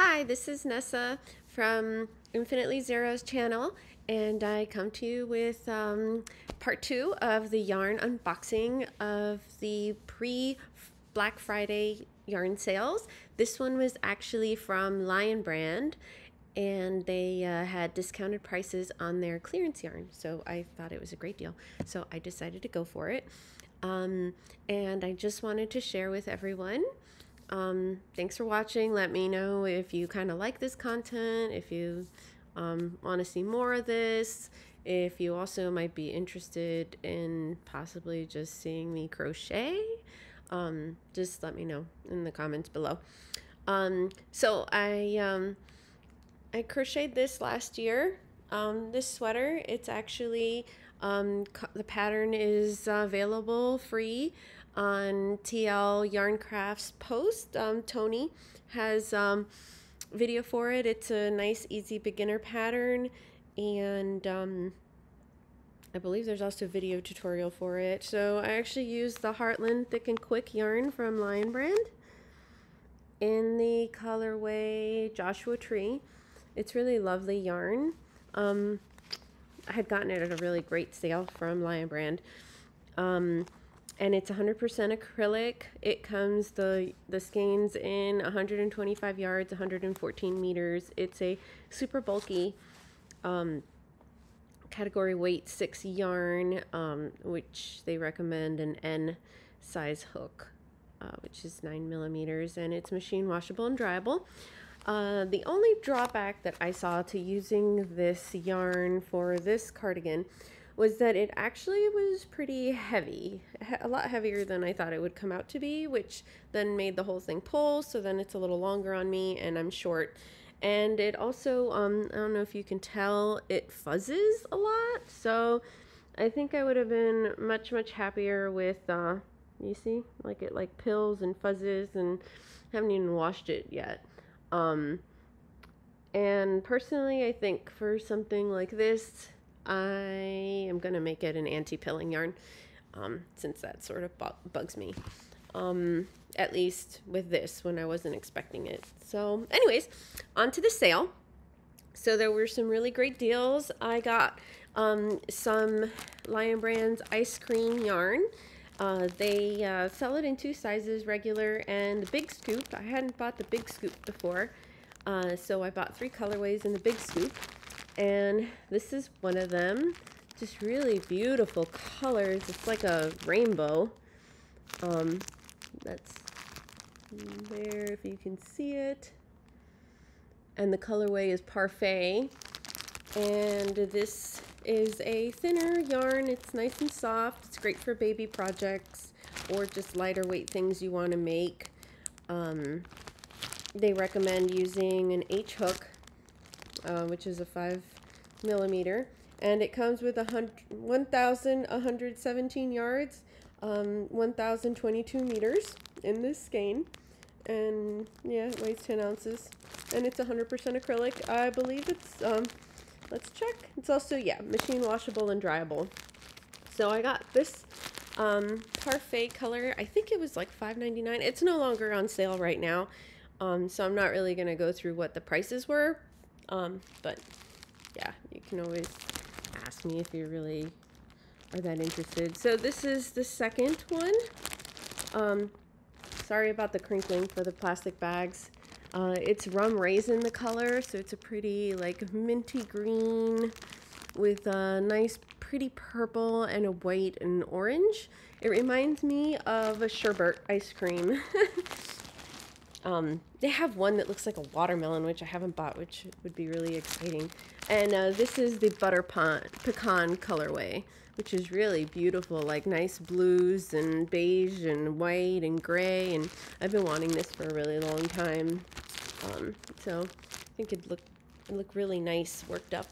Hi, this is Nessa from Infinitely Zero's channel, and I come to you with part 2 of the yarn unboxing of the pre-Black Friday yarn sales. This one was actually from Lionbrand, and they had discounted prices on their clearance yarn, so I thought it was a great deal, so I decided to go for it. And I just wanted to share with everyone. Thanks for watching. Let me know if you kind of like this content, if you want to see more of this, if you also might be interested in possibly just seeing me crochet. Just let me know in the comments below. So I crocheted this last year. This sweater, it's actually the pattern is available free on TL Yarn Crafts post. Tony has video for it. It's a nice easy beginner pattern, and I believe there's also a video tutorial for it. So I actually used the Heartland Thick and Quick yarn from Lionbrand in the colorway Joshua Tree. It's really lovely yarn. I had gotten it at a really great sale from Lionbrand. And it's 100% acrylic. It comes the skeins in 125 yards, 114 meters. It's a super bulky category weight 6 yarn, which they recommend an N size hook, which is 9 millimeters, and it's machine washable and dryable. The only drawback that I saw to using this yarn for this cardigan was that it actually was pretty heavy, a lot heavier than I thought it would come out to be, which then made the whole thing pull, so then it's a little longer on me, and I'm short. And it also, I don't know if you can tell, it fuzzes a lot, so I think I would have been much happier with, you see, like it like pills and fuzzes, and haven't even washed it yet. And personally, I think for something like this, I am going to make it an anti-pilling yarn, since that sort of bugs me, at least with this when I wasn't expecting it. So anyways, on to the sale. So there were some really great deals. I got some Lionbrand's ice cream yarn. They sell it in 2 sizes, regular and the big scoop. I hadn't bought the big scoop before, so I bought 3 colorways in the big scoop. And this is one of them. Just really beautiful colors. It's like a rainbow. That's there if you can see it. And the colorway is Parfait. And this is a thinner yarn. It's nice and soft. It's great for baby projects or just lighter weight things you want to make. They recommend using an H hook, which is a 5 millimeter, and it comes with 1,117 yards, 1,022 meters in this skein, and yeah, it weighs 10 ounces, and it's 100% acrylic. I believe it's, let's check. It's also, yeah, machine washable and dryable. So I got this Parfait color. I think it was like $5.99. It's no longer on sale right now. So I'm not really going to go through what the prices were, but yeah, you can always ask me if you really are that interested. So this is the second one. Sorry about the crinkling for the plastic bags. It's rum raisin, the color, so it's a pretty like minty green with a nice pretty purple and a white and orange. It reminds me of a sherbet ice cream. They have one that looks like a watermelon, which I haven't bought, which would be really exciting. And this is the butter pecan colorway, which is really beautiful, like nice blues and beige and white and gray. And I've been wanting this for a really long time. So I think it'd look really nice, worked up.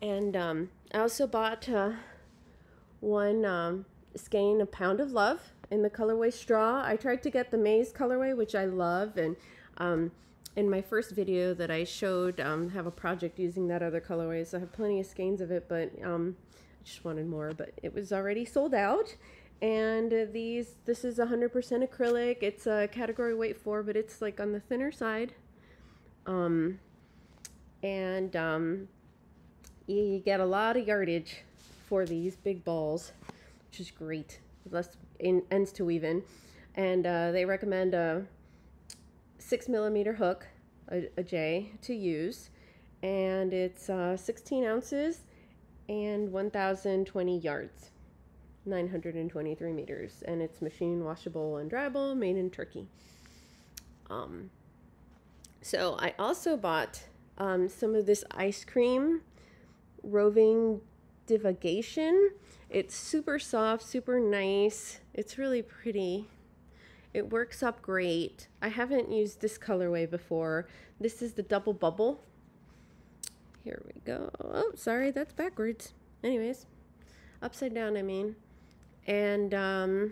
And I also bought one skein, A Pound of Love, in the colorway Straw. I tried to get the maize colorway, which I love, and in my first video that I showed, have a project using that other colorway, so I have plenty of skeins of it, but I just wanted more, but it was already sold out. And this is 100% acrylic. It's a category weight 4, but it's like on the thinner side. Um, and you get a lot of yardage for these big balls, which is great. Less ends to weave in. And they recommend a 6mm hook, a J, to use. And it's 16 ounces and 1,020 yards, 923 meters. And it's machine washable and dryable, made in Turkey. So I also bought some of this ice cream roving divagation. It's super soft, super nice. It's really pretty. It works up great. I haven't used this colorway before. This is the double bubble. Here we go. Oh, sorry, that's backwards. Anyways, upside down, I mean. And I'll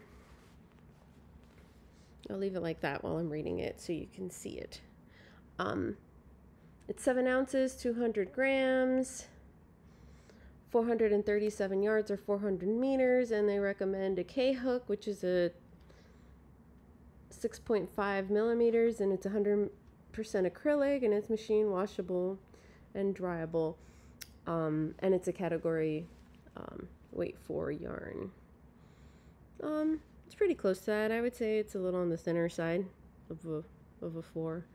leave it like that while I'm reading it so you can see it. It's 7 ounces, 200 grams, 437 yards or 400 meters, and they recommend a K hook, which is a 6.5 millimeters, and it's 100% acrylic, and it's machine washable and dryable, and it's a category weight 4 yarn. It's pretty close to that. I would say it's a little on the thinner side of a 4.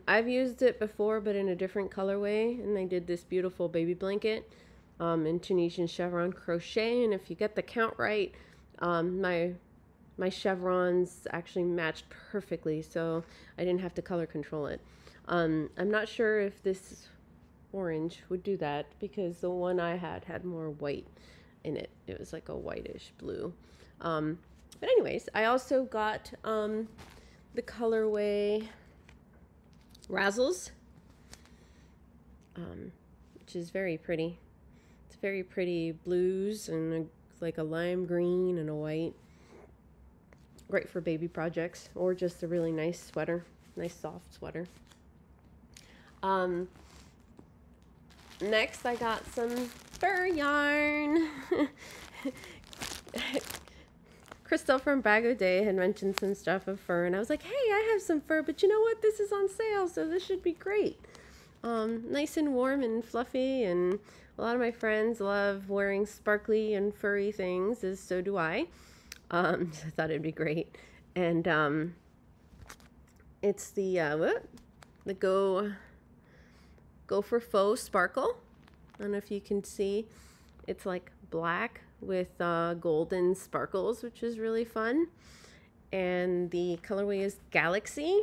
I've used it before, but in a different colorway, and I did this beautiful baby blanket in Tunisian chevron crochet, and if you get the count right, my chevrons actually matched perfectly, so I didn't have to color control it. I'm not sure if this orange would do that, because the one I had more white in it. It was like a whitish blue. But anyways, I also got the colorway Razzles, which is very pretty. It's very pretty blues and like a lime green and a white. Great for baby projects or just a really nice sweater, nice soft sweater. Next I got some fur yarn. Crystal from Bag O' Day had mentioned some stuff of fur, and I was like, hey, I have some fur, but you know what? This is on sale, so this should be great. Nice and warm and fluffy, and a lot of my friends love wearing sparkly and furry things, as so do I. So I thought it'd be great. And it's the Go for Faux Sparkle. I don't know if you can see. It's like black with golden sparkles, which is really fun. And the colorway is Galaxy.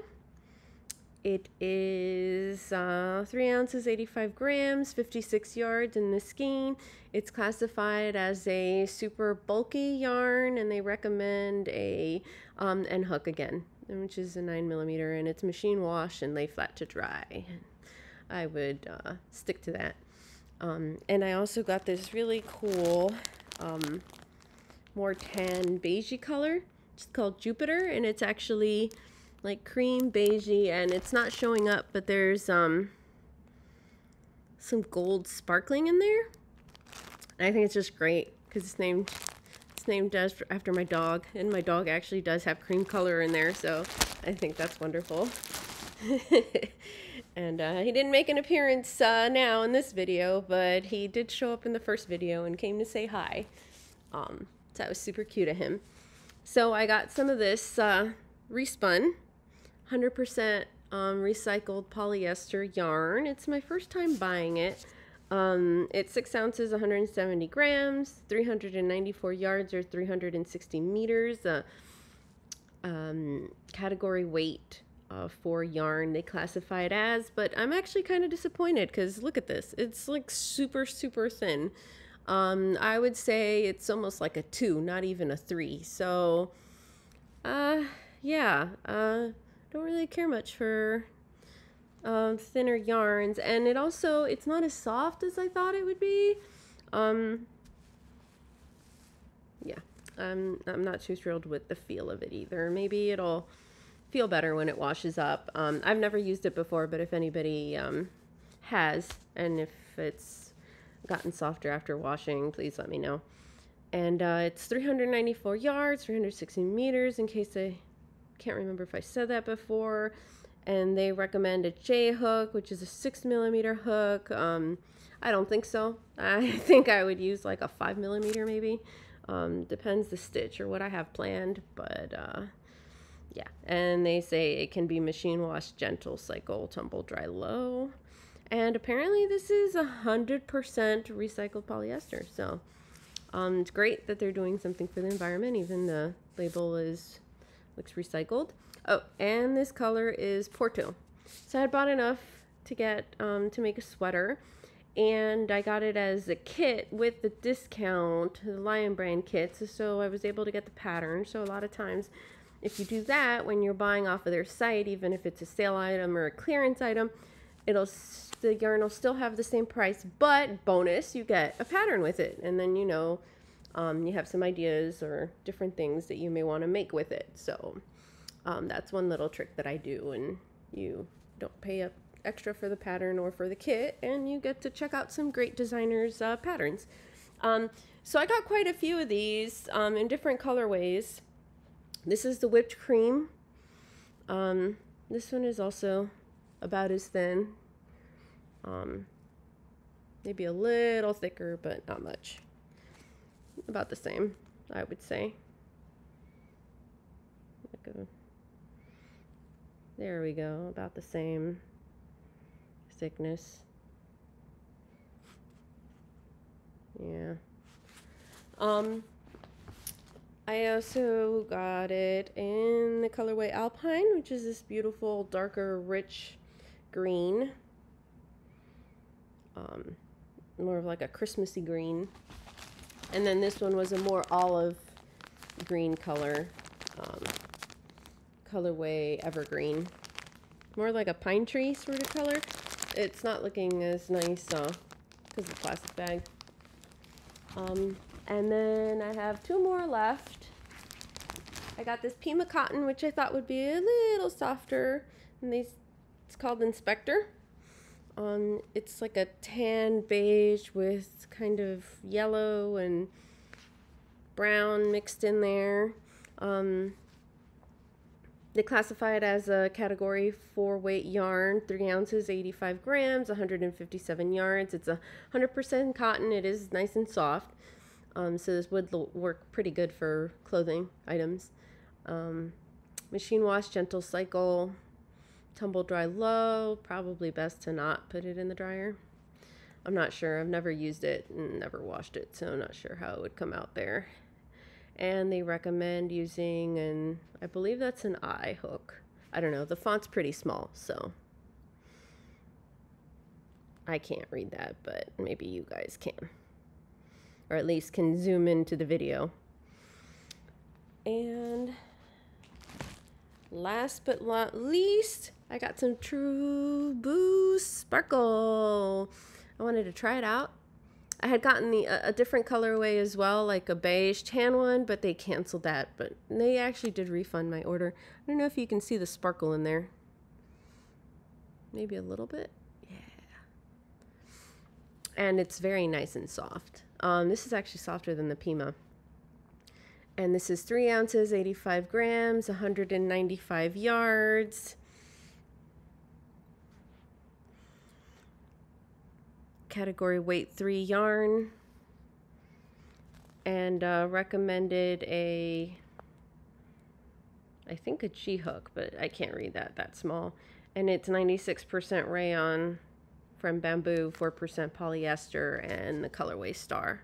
It is 3 ounces, 85 grams, 56 yards in the skein. It's classified as a super bulky yarn, and they recommend a end hook again, which is a 9mm, and it's machine wash and lay flat to dry. I would stick to that. And I also got this really cool more tan beigey color. It's called Jupiter, and it's actually like cream beigey, and it's not showing up, but there's some gold sparkling in there. And I think it's just great because it's named after my dog, and my dog actually does have cream color in there, so I think that's wonderful. And he didn't make an appearance now in this video, but he did show up in the first video and came to say hi. So that was super cute of him. So I got some of this Re-Spun 100% recycled polyester yarn. It's my first time buying it. It's 6 ounces, 170 grams, 394 yards or 360 meters. Category weight for yarn they classify it as, but I'm actually kind of disappointed because look at this. It's like super, super thin. I would say it's almost like a 2, not even a 3. So, yeah, don't really care much for thinner yarns, and it's not as soft as I thought it would be. Yeah, I'm not too thrilled with the feel of it either. Maybe it'll feel better when it washes up. I've never used it before, but if anybody has, and if it's gotten softer after washing, please let me know. And it's 394 yards, 360 meters, in case I can't remember if I said that before. and they recommend a J hook, which is a 6mm hook. I don't think so. I think I would use like a 5mm maybe. Depends the stitch or what I have planned, but yeah. And they say it can be machine wash, gentle, cycle, tumble dry, low. And apparently this is 100% recycled polyester. So it's great that they're doing something for the environment. Even the label looks recycled. Oh, and this color is Porto. So I had bought enough to get to make a sweater, and I got it as a kit with the discount, the Lionbrand kits. So I was able to get the pattern. So a lot of times, if you do that when you're buying off of their site, even if it's a sale item or a clearance item, the yarn will still have the same price, but bonus, you get a pattern with it, and then you know you have some ideas or different things that you may want to make with it. So that's one little trick that I do, and you don't pay extra for the pattern or for the kit, and you get to check out some great designers' patterns. So I got quite a few of these in different colorways. This is the whipped cream. This one is also about as thin. Maybe a little thicker, but not much. About the same, I would say. There we go, about the same thickness. Yeah. I also got it in the colorway Alpine, which is this beautiful, darker, rich green. More of like a Christmassy green. And then this one was a more olive green color, colorway Evergreen. More like a pine tree sort of color. It's not looking as nice because of the plastic bag. And then I have two more left. I got this Pima cotton, which I thought would be a little softer. And it's called Inspector. It's like a tan beige with kind of yellow and brown mixed in there. They classify it as a category 4 weight yarn, 3 ounces, 85 grams, 157 yards. It's 100% cotton. It is nice and soft. So this would work pretty good for clothing items. Machine wash, gentle cycle, tumble dry low. Probably best to not put it in the dryer. I'm not sure. I've never used it and never washed it, so I'm not sure how it would come out there. And they recommend using an, I believe that's an I hook. I don't know. The font's pretty small, so I can't read that, but maybe you guys can. Or at least can zoom into the video. And last but not least, I got some True Boost Sparkle. I wanted to try it out. I had gotten a different colorway as well, like a beige tan one, but they canceled that. But they actually did refund my order. I don't know if you can see the sparkle in there. Maybe a little bit. Yeah. And it's very nice and soft. This is actually softer than the Pima. And this is 3 ounces, 85 grams, 195 yards. Category weight 3 yarn. And recommended I think a G hook, but I can't read that small. And it's 96% rayon from bamboo, 4% polyester, and the colorway Star.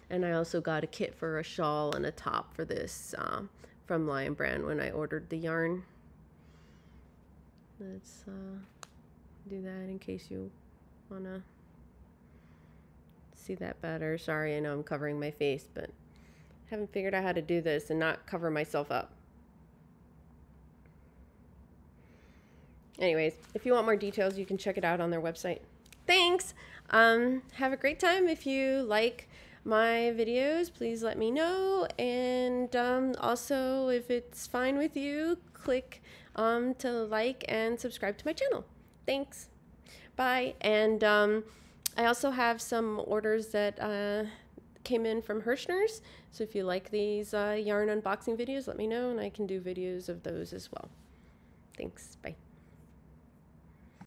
And I also got a kit for a shawl and a top for this from Lionbrand when I ordered the yarn. Let's do that in case you want to see that better. Sorry, I know I'm covering my face, but I haven't figured out how to do this and not cover myself up. Anyways, if you want more details, you can check it out on their website. Thanks! Have a great time. If you like my videos, please let me know. And also, if it's fine with you, click to like and subscribe to my channel. Thanks. Bye. And I also have some orders that came in from Hirschner's. So if you like these yarn unboxing videos, let me know and I can do videos of those as well. Thanks. Bye.